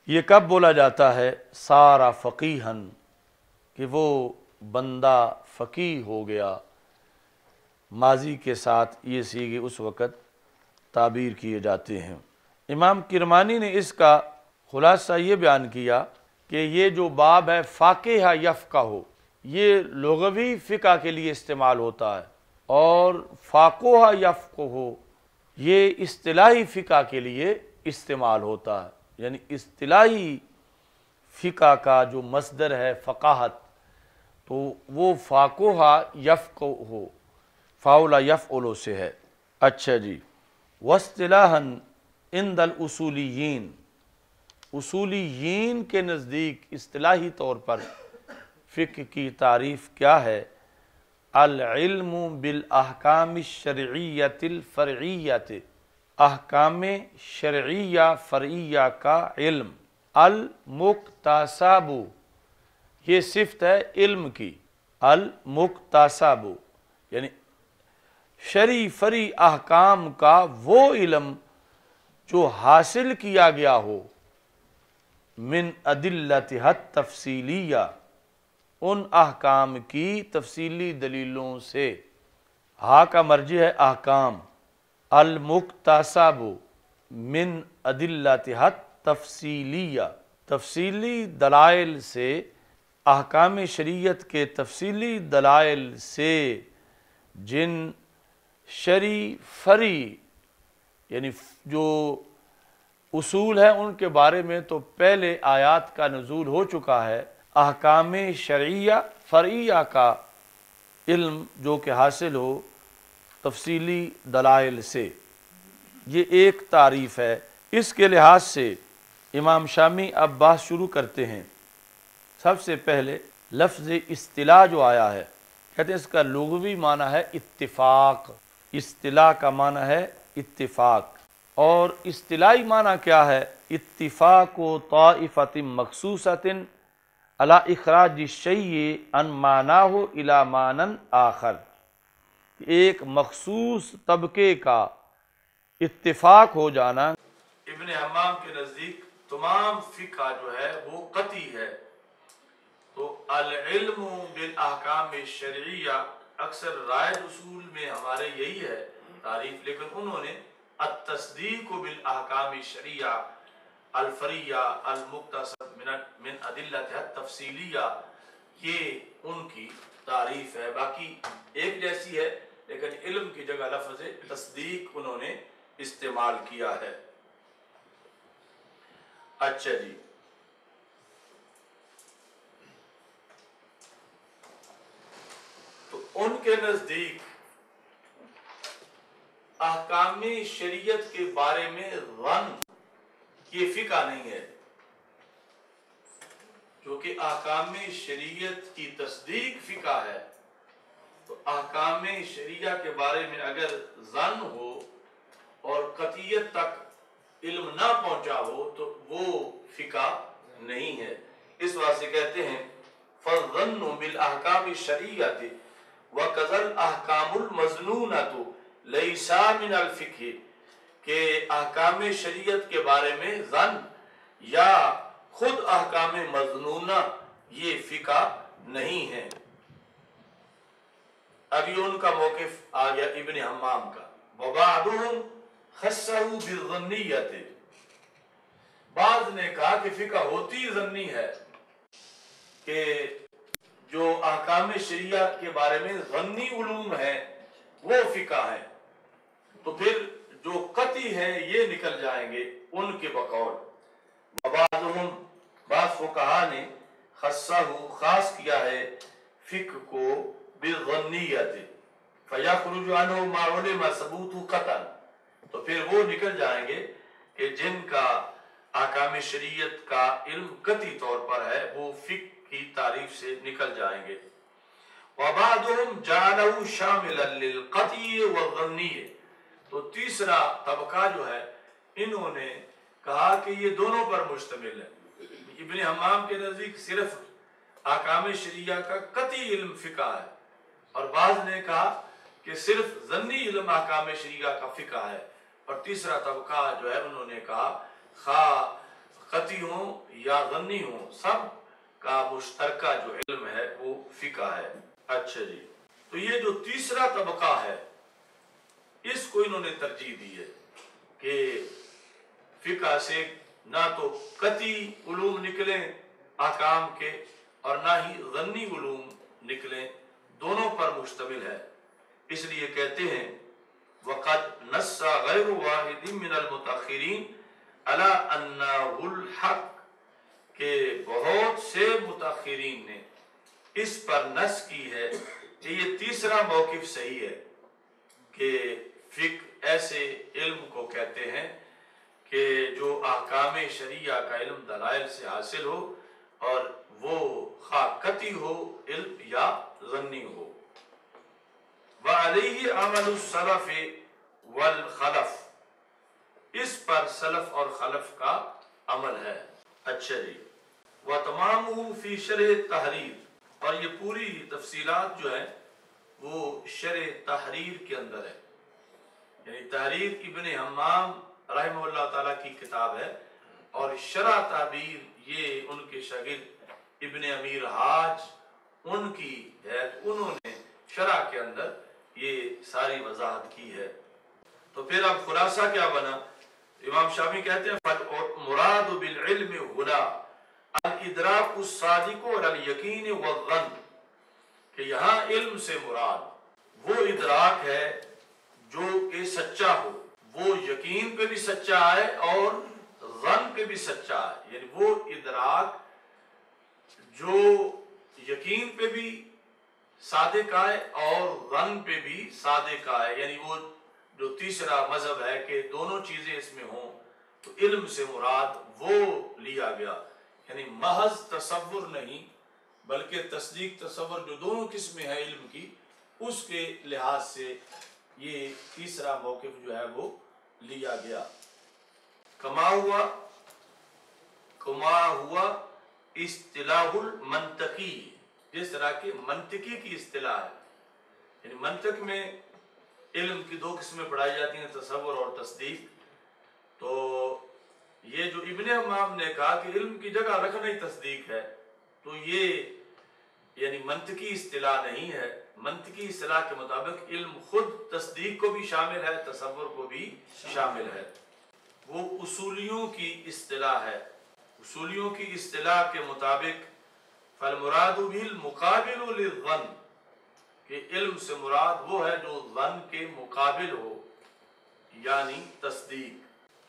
یہ کب بولا جاتا ہے؟ سارا فقیہن، کہ وہ بندہ فقیہ ہو گیا، ماضی کے ساتھ یہ صیغے اس وقت تعبیر کیے جاتے ہیں۔ امام کرمانی نے اس کا خلاصہ یہ بیان کیا کہ یہ جو باب ہے فاقیہ یفقہ، یہ لغوی فقہ کے لیے استعمال ہوتا ہے، اور فاقوہ یفقہ یہ اصطلاحی فقہ کے لیے استعمال ہوتا ہے، یعنی اصطلاحی فقہ کا جو مصدر ہے فقاہت، تو وہ فاقوہا یفقہو، فاولا یفعلو سے ہے۔ اچھا جی، واصطلاحاً عند الاصولیین، اصولیین کے نزدیک اصطلاحی طور پر فقہ کی تعریف کیا ہے؟ العلم بالاحکام الشرعیۃ الفرعیۃ، احکام شرعیہ فرعیہ کا علم، المکتسب، یہ صفت ہے علم کی، المکتسب یعنی شرعی فرعی احکام کا وہ علم جو حاصل کیا گیا ہو، من ادلتھا التفصیلیہ، ان احکام کی تفصیلی دلیلوں سے، ہا کا مرجع ہے احکام، المکتسب من ادلتھا التفصیلیہ، تفصیلی دلائل سے، احکام شریعت کے تفصیلی دلائل سے، جن شرعی فرعی یعنی جو اصول ہیں ان کے بارے میں تو پہلے آیات کا نزول ہو چکا ہے، احکام شرعیہ فرعیہ کا علم جو کہ حاصل ہو تفصیلی دلائل سے، یہ ایک تعریف ہے۔ اس کے لحاظ سے امام شامی اب بات شروع کرتے ہیں۔ سب سے پہلے لفظ اصطلاح جو آیا ہے، کہتے ہیں اس کا لغوی معنی ہے اتفاق، اصطلاح کا معنی ہے اتفاق، اور اصطلاحی معنی کیا ہے؟ اتفاق و طائفۃ مخصوصۃ علی اخراج الشیء عن معناہ الی معنی آخر، ایک مخصوص طبقے کا اتفاق ہو جانا۔ ابن حمام کے نزدیک تمام فقہ جو ہے وہ قطعی ہے، تو العلم بالاحکام الشرعیہ اکثر رائج اصول میں ہمارے یہی ہے تعریف، لیکن انہوں نے التصدیق بالاحکام الشرعیہ الفرعیہ المکتسب من ادلتھا التفصیلیہ، یہ ان کی تعریف ہے۔ باقی ایک جیسی ہے، لیکن علم کی جگہ لفظ تصدیق انہوں نے استعمال کیا ہے۔ اچھا جی، تو ان کے نزدیک احکام شریعت کے بارے میں ظن یہ فقہ نہیں ہے، جو کہ احکام شریعت کی تصدیق فقہ ہے، تو احکام شریعہ کے بارے میں اگر ظن ہو اور قطعیت تک علم نہ پہنچا ہو تو وہ فقہ نہیں ہے۔ اس واسطے کہتے ہیں فالظن بالاحکام الشرعیۃ وکذا الاحکام المظنونۃ لیس من الفقہ، کہ احکام شریعت کے بارے میں ظن یا خود احکام مظنونہ یہ فقہ نہیں ہے۔ اب یہ ان کا موقف آ گیا ابن حمام کا۔ وبعضهم خصہ بالظنیۃ، بعض نے کہا کہ فقہ ہوتی ظنی ہے، کہ جو احکام شریعہ کے بارے میں ظنی علوم ہے وہ فقہ ہے، تو پھر جو قطعی ہے یہ نکل جائیں گے ان کے بقول۔ وبعضهم، بعض فقہا نے خصہ خاص کیا ہے فقہ کو بالظنیۃ، فیخرج عنہ ما علم ثبوت قطعا، تو پھر وہ نکل جائیں گے کہ جن کا احکام شریعت کا علم قطعی طور پر ہے وہ فقہ کی تعریف سے نکل جائیں گے۔ وبعضهم جعلہ شاملا للقطعی والظنی، تو تیسرا طبقہ جو ہے انہوں نے کہا کہ یہ دونوں پر مشتمل ہے۔ ابن حمام کے نزدیک صرف احکام شریعہ کا قطعی علم فقہ ہے، اور بعض نے کہا کہ صرف ظنی علم احکام شریعہ کا فقہ ہے، اور تیسرا طبقہ جو ہے انہوں نے کہا خواہ قطعی ہوں یا ظنی ہوں سب کا مشترکہ جو علم ہے وہ فقہ ہے۔ اچھا جی، تو یہ جو تیسرا طبقہ ہے اس کو انہوں نے ترجیح دی ہے کہ فقہ سے نہ تو قطعی علوم نکلیں احکام کے اور نہ ہی ظنی علوم نکلیں، دونوں پر مشتمل ہے۔ اس لیے کہتے ہیں وقد نص غیر واحد من المتاخرین علی انہ الحق، کہ بہت سے متاخرین نے اس پر نص کی ہے کہ یہ تیسرا موقف صحیح ہے کہ فقہ ایسے علم کو کہتے ہیں کہ جو احکام شریعہ کا علم دلائل سے حاصل ہو، اور وہ خواہ قطعی ہو علم یا ظنی ہو۔ وعلیہ عمل السلف والخلف، اس پر سلف اور خلف کا عمل ہے۔ اچھا جی، وتمامہ فی شرح تحریر، اور یہ پوری تفصیلات جو ہیں وہ شرح تحریر کے اندر ہے، یعنی تحریر ابن حمام رحمہ اللہ تعالیٰ کی کتاب ہے، اور شرح تعبیر یہ ان کے شاگرد ابن امیر حاج ان کی ہے، انہوں نے شرح کے اندر یہ ساری وضاحت کی ہے۔ تو پھر اب خلاصہ کیا بنا؟ امام شافعی کہتے ہیں فالمراد بالعلم ہنا الادراک الصادق والیقین والظن، کہ یہاں علم سے مراد وہ ادراک ہے جو کہ سچا ہو، وہ یقین پہ بھی سچا ہے اور ظن پہ بھی سچا ہے، یعنی وہ ادراک جو یقین پہ بھی صادق آئے اور ظن پہ بھی صادق آئے، یعنی وہ جو تیسرا مذہب ہے کہ دونوں چیزیں اس میں ہوں، تو علم سے مراد وہ لیا گیا، یعنی محض تصور نہیں بلکہ تصدیق تصور، جو دونوں قسمیں ہیں علم کی، اس کے لحاظ سے یہ تیسرا موقف جو ہے وہ لیا گیا۔ کما ہوا اصطلاح المنطقی، جس طرح کہ منطقی کی اصطلاح ہے، یعنی منطق میں علم کی دو قسمیں پڑھائی جاتی ہیں، تصور اور تصدیق۔ تو یہ جو ابن حمام نے کہا کہ علم کی جگہ رکھنا ہی تصدیق ہے، تو یہ یعنی منطقی اصطلاح نہیں ہے۔ منطقی اصطلاح کے مطابق علم خود تصدیق کو بھی شامل ہے، تصور کو بھی شامل ہے۔ وہ اصولیوں کی اصطلاح ہے، اصولیوں کی اصطلاح کے مطابق فالمراد به المقابل للظن، کہ علم سے مراد وہ ہے جو ظن کے مقابل ہو، یعنی تصدیق،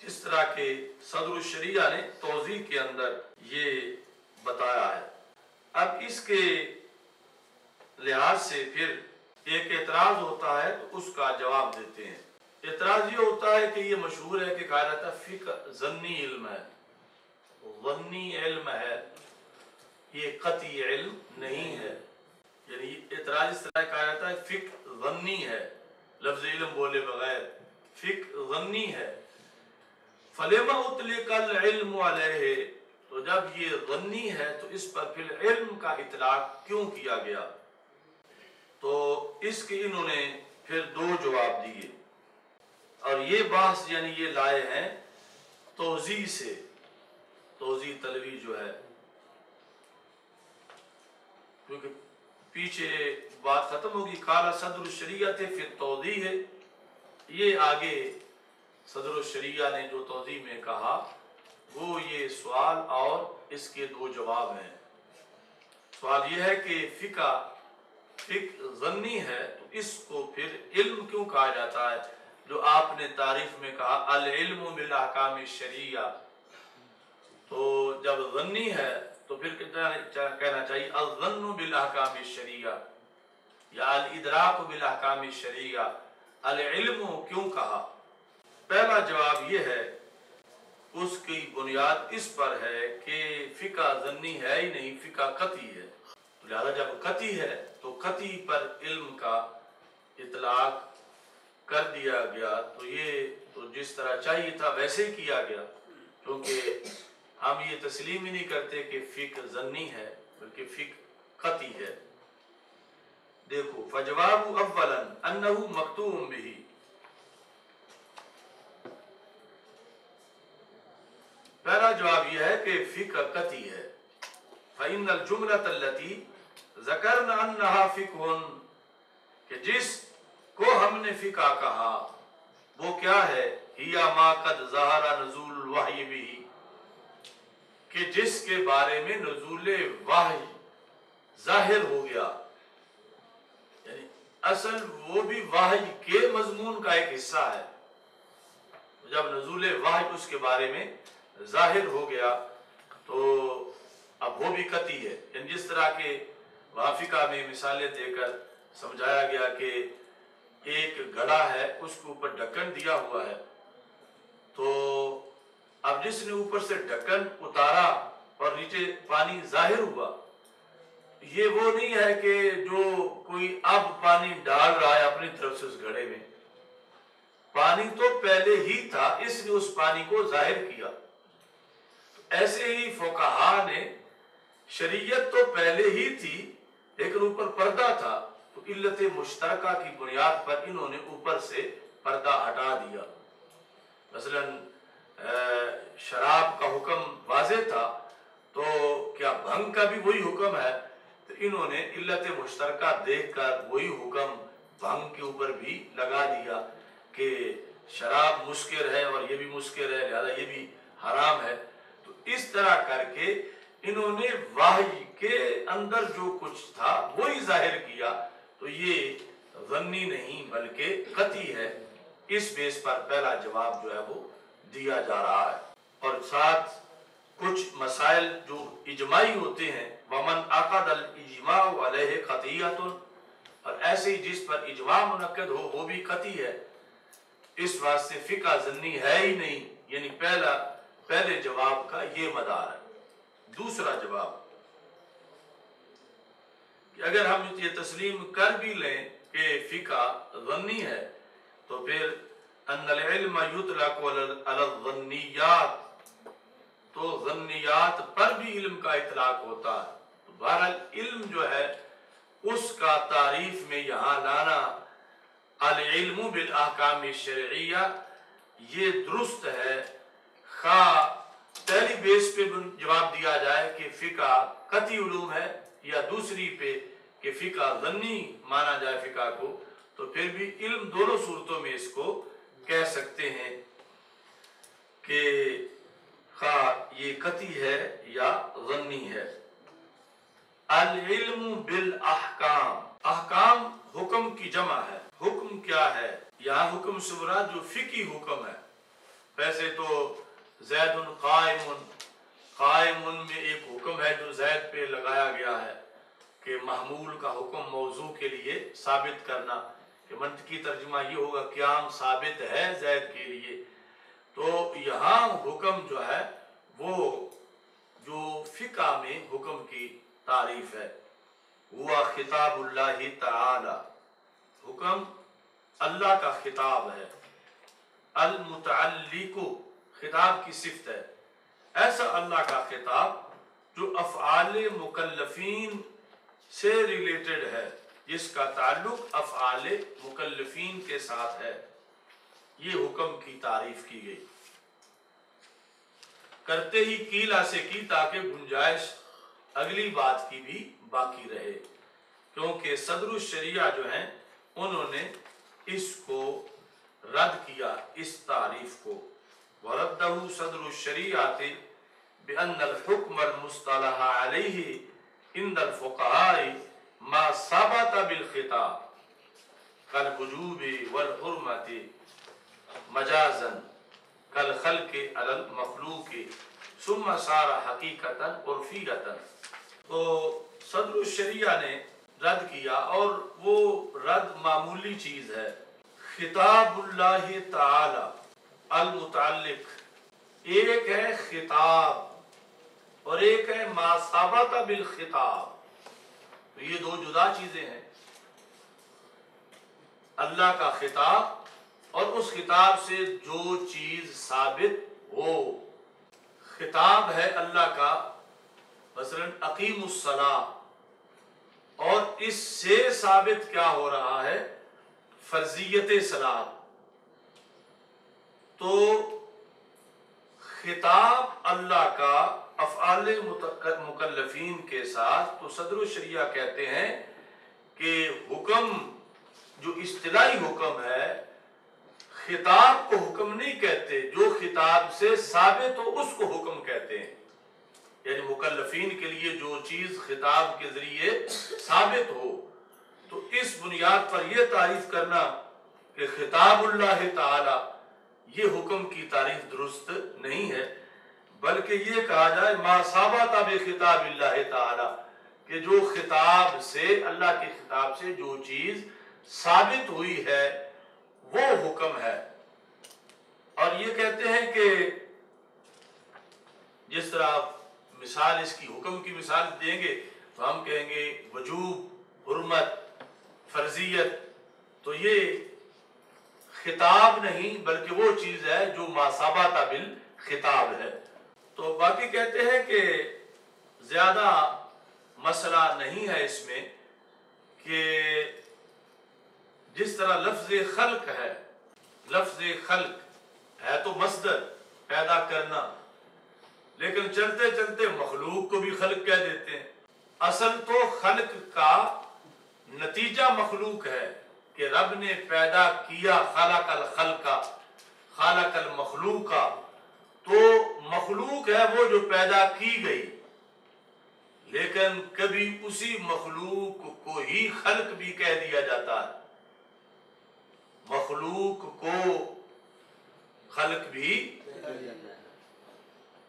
جس طرح کہ صدر الشریعہ نے توضیح کے اندر یہ بتایا ہے۔ اب اس کے لحاظ سے پھر ایک اعتراض ہوتا ہے تو اس کا جواب دیتے ہیں۔ اعتراض یہ ہوتا ہے کہ یہ مشہور ہے کہ کہا جاتا ہے فقہ ظنی علم ہے، ظنی علم ہے، یہ قطعی علم نہیں ہے، یعنی اعتراض اس طرح کہا جاتا ہے فقہ ظنی ہے، لفظ علم بولے بغیر فقہ ظنی ہے۔ فَلِمَا أُطْلِقَ الْعِلْمُ عَلَيْهِ، تو جب یہ ظنی ہے تو اس پر پھر علم کا اطلاق کیوں کیا گیا؟ تو اس کے انہوں نے پھر دو جواب دیے، اور یہ بحث یعنی یہ لائے ہیں توضیح سے، توضیح تلوی جو ہے، کیونکہ پیچھے بات ختم ہوگی قال صدر الشریعہ فی التوضیح ہے، یہ آگے صدر الشریعہ نے جو توضیح میں کہا وہ یہ سوال اور اس کے دو جواب ہیں۔ سوال یہ ہے کہ فقہ ظنی ہے تو اس کو پھر علم کیوں کہا جاتا ہے؟ جو آپ نے تعریف میں کہا العلم بالاحکام الشریعہ، تو جب ظنی ہے تو پھر کہنا چاہیے الظن بالاحکام الشریعہ یا الادراک بالاحکام الشریعہ، العلم کیوں کہا؟ پہلا جواب یہ ہے، اس کی بنیاد اس پر ہے کہ فقہ ظنی ہے ہی نہیں، فقہ قطعی ہے، لہذا جب قطعی ہے تو قطعی پر علم کا اطلاق کر دیا گیا، تو یہ تو جس طرح چاہیے تھا ویسے ہی کیا گیا، کیونکہ ہم یہ تسلیم ہی نہیں کرتے کہ فقہ ظنی ہے بلکہ فقہ قطعی ہے۔ دیکھو فجواب اولا انہ مقطوع بہ، پہلا جواب یہ ہے کہ فقہ قطعی ہے۔ فإن الجملة التي ذکرنا انہا فقہ، کہ جس کو ہم نے فقہ کہا وہ کیا ہے؟ ہی ما قد ظہر نزول الوحی بھی، کہ جس کے بارے میں نزول وحی ظاہر ہو گیا، یعنی اصل وہ بھی وحی کے مضمون کا ایک حصہ ہے. جب نزول وحی اس کے بارے میں ظاہر ہو گیا تو اب وہ بھی قطعی ہے. یعنی جس طرح کے وافقہ میں مثالیں دے کر سمجھایا گیا کہ ایک گھڑا ہے, اس کے اوپر ڈھکن دیا ہوا ہے, تو اب جس نے اوپر سے ڈھکن اتارا اور نیچے پانی ظاہر ہوا, یہ وہ نہیں ہے کہ جو کوئی اب پانی ڈال رہا ہے اپنی طرف سے اس گھڑے میں. پانی تو پہلے ہی تھا, اس نے اس پانی کو ظاہر کیا. ایسے ہی فقہا نے شریعت تو پہلے ہی تھی لیکن اوپر پردہ تھا, تو علت مشترکہ کی بنیاد پر انہوں نے اوپر سے پردہ ہٹا دیا. مثلا شراب کا حکم واضح تھا تو کیا بھنگ کا بھی وہی حکم ہے؟ تو انہوں نے علت مشترکہ دیکھ کر وہی حکم بھنگ کے اوپر بھی لگا دیا کہ شراب مسکر ہے اور یہ بھی مسکر ہے, لہذا یہ بھی حرام ہے. تو اس طرح کر کے انہوں نے وحی کے اندر جو کچھ تھا وہی ظاہر کیا. تو یہ ظنی نہیں بلکہ قطعی ہے. اس بیس پر پہلا جواب جو ہے وہ دیا جا رہا ہے. اور ساتھ کچھ مسائل جو اجماعی ہوتے ہیں, ومن عقد الاجماع علیہ قطعیۃ, اور ایسے ہی جس پر اجماع منعقد ہو وہ بھی قطعی ہے. اس واسطے فقہ ظنی ہے ہی نہیں. یعنی پہلے جواب کا یہ مدار ہے. دوسرا جواب کہ اگر ہم یہ تسلیم کر بھی لیں کہ فقہ ظنی ہے تو پھر ان العلم یطلق علی الظنیات, تو ظنیات پر بھی علم کا اطلاق ہوتا ہے. بہرحال علم جو ہے اس کا تعریف میں یہاں لانا العلم بالاحکام الشرعیہ یہ درست ہے. خواہ پہلی بیس پہ جواب دیا جائے کہ فقہ قطعی علوم ہے, یا دوسری پہ کہ فقہ ظنی مانا جائے فقہ کو, تو پھر بھی علم دونوں صورتوں میں اس کو کہہ سکتے ہیں کہ خواہ یہ قطعی ہے یا ظنی ہے. العلم بالاحکام, احکام حکم کی جمع ہے. حکم کیا ہے؟ یہاں حکم سے مراد جو فقہی حکم ہے. ویسے تو زید قائم, قائم میں ایک حکم ہے جو زید پہ لگایا گیا ہے کہ محمول کا حکم موضوع کے لیے ثابت کرنا, کہ منطقی ترجمہ یہ ہوگا قیام ثابت ہے زید کے لیے. تو یہاں حکم جو ہے وہ جو فقہ میں حکم کی تعریف ہے, ہوا خطاب اللہ تعالی, حکم اللہ کا خطاب ہے. المتعلق خطاب کی صفت ہے, ایسا اللہ کا خطاب جو افعال مکلفین سے ریلیٹڈ ہے, جس کا تعلق افعال مکلفین کے ساتھ ہے. یہ حکم کی تعریف کی گئی. کرتے ہی کیلا سے کی تاکہ گنجائش اگلی بات کی بھی باقی رہے, کیونکہ صدر الشریعہ جو ہیں انہوں نے اس کو رد کیا, اس تعریف کو. وردہ صدر الشریعہ بأن الحکم المصطلح علیہ عند الفقہاء ما ثبت بالخطاب کالوجوب والحرمت مجازا کالخلق علی المخلوق ثم صار حقیقتا عرفیتا. تو صدر الشریعہ نے رد کیا, اور وہ رد معمولی چیز ہے. خطاب اللہ تعالی المتعلق, ایک ہے خطاب اور ایک ہے ما ثبت بالخطاب. تو یہ دو جدا چیزیں ہیں. اللہ کا خطاب اور اس خطاب سے جو چیز ثابت ہو. خطاب ہے اللہ کا مثلا اقیم الصلاۃ, اور اس سے ثابت کیا ہو رہا ہے؟ فرضیت صلاۃ. تو خطاب اللہ کا افعال مکلفین کے ساتھ, تو صدر الشریعہ کہتے ہیں کہ حکم جو اصطلاحی حکم ہے, خطاب کو حکم نہیں کہتے, جو خطاب سے ثابت ہو اس کو حکم کہتے ہیں. یعنی مکلفین کے لیے جو چیز خطاب کے ذریعے ثابت ہو, تو اس بنیاد پر یہ تعریف کرنا کہ خطاب اللہ تعالی، یہ حکم کی تعریف درست نہیں ہے، بلکہ یہ کہا جائے ما ثابت بخطاب اللہ تعالی، کہ جو خطاب سے، اللہ کے خطاب سے جو چیز ثابت ہوئی ہے وہ حکم ہے۔ اور یہ کہتے ہیں کہ جس طرح مثال اس کی حکم کی مثال دیں گے تو ہم کہیں گے وجوب، حرمت، فرضیت، تو یہ خطاب نہیں بلکہ وہ چیز ہے جو ما ثابت بالخطاب ہے۔ تو باقی کہتے ہیں کہ زیادہ مسئلہ نہیں ہے اس میں، کہ جس طرح لفظ خلق ہے، لفظ خلق ہے تو مصدر پیدا کرنا، لیکن چلتے چلتے مخلوق کو بھی خلق کہہ دیتے ہیں۔ اصل تو خلق کا نتیجہ مخلوق ہے کہ رب نے پیدا کیا، خلق الخلق، خلق المخلوق، تو مخلوق ہے وہ جو پیدا کی گئی، لیکن کبھی اسی مخلوق کو ہی خلق بھی کہہ دیا جاتا ہے، مخلوق کو خلق بھی،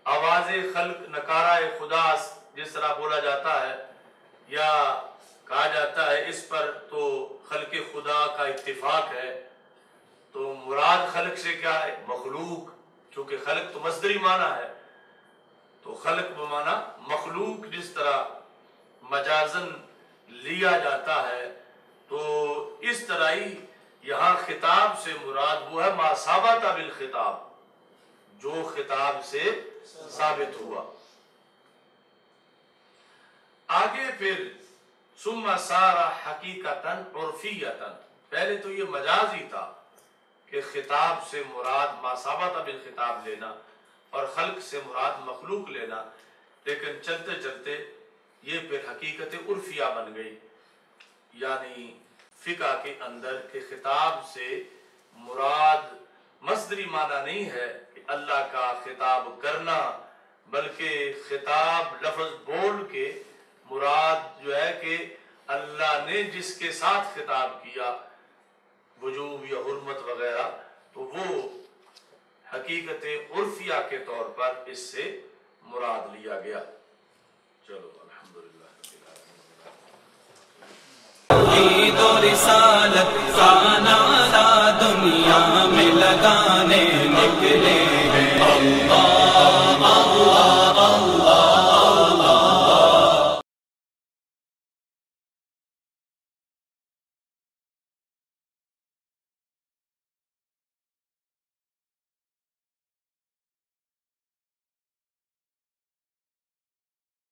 آواز خلق نکارہ خدا جس طرح بولا جاتا ہے یا کہا جاتا ہے، اس پر تو خلق خدا کا اتفاق ہے۔ تو مراد خلق سے کیا ہے؟ مخلوق، چونکہ خلق تو مصدری معنی ہے، تو خلق بمعنی مخلوق جس طرح مجازن لیا جاتا ہے، تو اس طرح ہی یہاں خطاب سے مراد وہ ہے ما ثابت بالخطاب، جو خطاب سے ثابت ہوا۔ آگے پھر ثم صار حقیقتاً عرفیتاً، پہلے تو یہ مجاز ہی تھا کہ خطاب سے مراد ما ثابت بالخطاب لینا اور خلق سے مراد مخلوق لینا، لیکن چلتے چلتے یہ پھر حقیقت عرفیہ بن گئی، یعنی فقہ کے اندر کہ خطاب سے مراد مصدری معنی نہیں ہے کہ اللہ کا خطاب کرنا، بلکہ خطاب لفظ بول کے مراد جو ہے کہ اللہ نے جس کے ساتھ خطاب کیا، وجوب یا حرمت وغیرہ، تو وہ حقیقت عرفیہ کے طور پر اس سے مراد لیا گیا۔ چلو الحمدللہ توحید و رسالت کا نعرہ دنیا میں لگانے نکلے